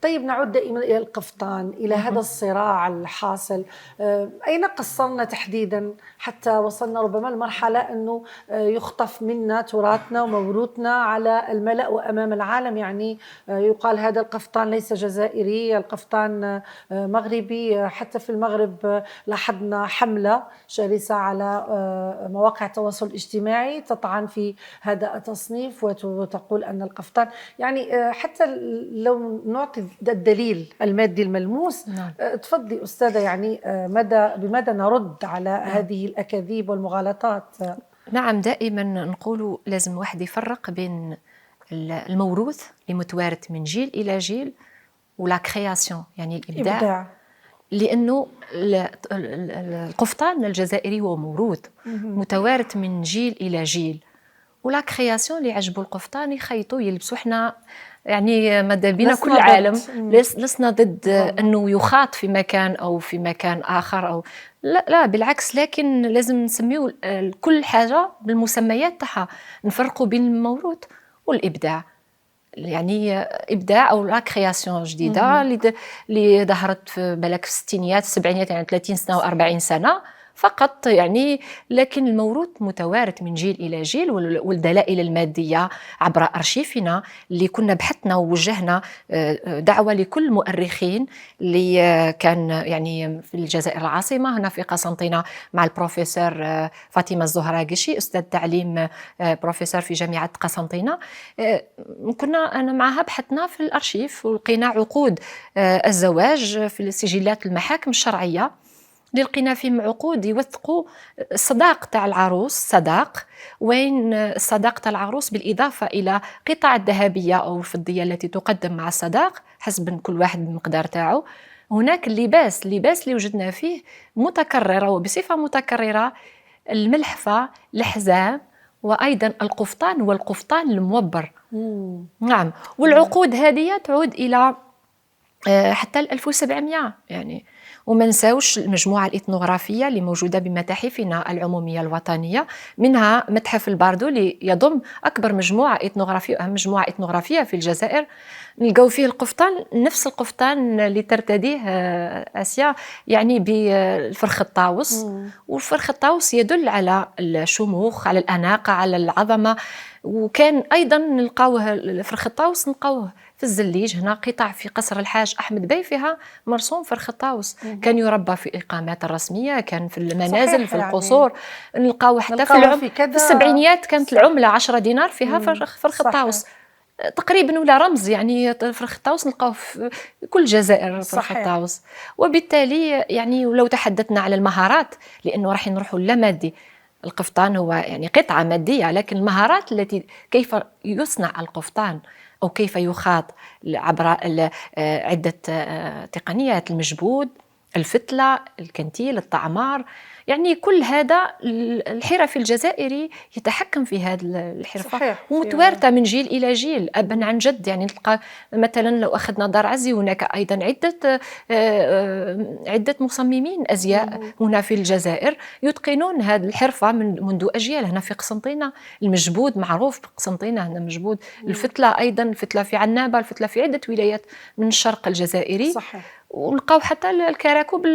طيب نعود دائما إلى القفطان، إلى هذا الصراع الحاصل. أين قصرنا تحديدا حتى وصلنا ربما لمرحلة أنه يخطف منا تراثنا وموروثنا على الملأ وأمام العالم؟ يعني يقال هذا القفطان ليس جزائري، القفطان مغربي. حتى في المغرب لاحظنا حملة شرسة على مواقع التواصل الاجتماعي تطعن في هذا التصنيف وتقول أن القفطان، يعني حتى لو نعطي الدليل المادي الملموس. نعم. تفضلي أستاذة، يعني بماذا نرد على هذه الأكاذيب والمغالطات؟ نعم، دائما نقول لازم واحد يفرق بين الموروث اللي متوارث من جيل إلى جيل ولا كرياسيون، يعني الإبداع. لأنه القفطان الجزائري هو موروث متوارث من جيل إلى جيل، ولا كرياسيون اللي عجبوا القفطان يخيطوا يلبسوا. احنا يعني ماذا بينا كل العالم لسنا ضد أنه يخاط في مكان أو في مكان آخر أو لا بالعكس، لكن لازم نسميو كل حاجة بالمسميات تاعها، نفرقوا بين الموروث والإبداع. يعني إبداع أو لا كرياسيون جديدة اللي ظهرت في بالك في الستينيات السبعينيات، يعني 30 سنة و40 سنة فقط يعني. لكن الموروث متوارث من جيل إلى جيل، والدلائل المادية عبر أرشيفنا اللي كنا بحثنا ووجهنا دعوة لكل مؤرخين اللي كان يعني في الجزائر العاصمة هنا في قسنطينة مع البروفيسور فاطمة الزهراقشي أستاذ تعليم بروفيسور في جامعة قسنطينة. كنا أنا معها بحثنا في الأرشيف ولقينا عقود الزواج في سجلات المحاكم الشرعية اللي لقينا فيهم عقود يوثقوا الصداق تاع العروس، صداق وين الصداق تاع العروس بالإضافة إلى قطع الذهبية أو الفضية التي تقدم مع الصداق حسب كل واحد المقدار تاعو. هناك اللباس اللي وجدنا فيه متكررة وبصفة متكررة، الملحفة، الحزام، وأيضا القفطان والقفطان الموبر. نعم، والعقود هذه تعود إلى حتى 1700 يعني. وما نساوش المجموعة الإثنوغرافية اللي موجودة بمتاحفنا العمومية الوطنية، منها متحف الباردو اللي يضم أكبر مجموعة إثنوغرافية وأهم مجموعة إثنوغرافية في الجزائر. نلقاو فيه القفطان نفس القفطان اللي ترتديه آسيا، يعني بالفرخ الطاوس. والفرخ الطاوس يدل على الشموخ، على الأناقة، على العظمة. وكان أيضا نلقاوه الفرخ الطاوس نلقاوه في الزليج هنا، قطع في قصر الحاج أحمد بي فيها مرسوم فرخ الطاوس. كان يربى في إقامات الرسمية، كان في المنازل في القصور. يعني نلقاوه حتى في السبعينيات كانت العملة 10 دينار فيها فرخ الطاوس تقريبا، ولا رمز يعني. فرخ الطاوس نلقاوه في كل الجزائر فرخ الطاوس. وبالتالي يعني ولو تحدثنا على المهارات، لأنه راح نروحوا للمادي، القفطان هو يعني قطعة مادية، لكن المهارات التي كيف يصنع القفطان أو كيف يخاط عبر عدة تقنيات، المجبود، الفتلة، الكنتيل، الطعمار، يعني كل هذا الحرفي الجزائري يتحكم في هذه الحرفة ومتوارثة من جيل إلى جيل أبا عن جد. يعني تلقى مثلا لو أخذنا دار عزي هناك أيضا عدة مصممين أزياء هنا في الجزائر يتقنون هذه الحرفة منذ أجيال. هنا في قسنطينة المجبود معروف بقسنطينة هنا مجبود، الفتلة أيضا، الفتلة في عنابة، الفتلة في عدة ولايات من الشرق الجزائري. ولقاو حتى الكراكوب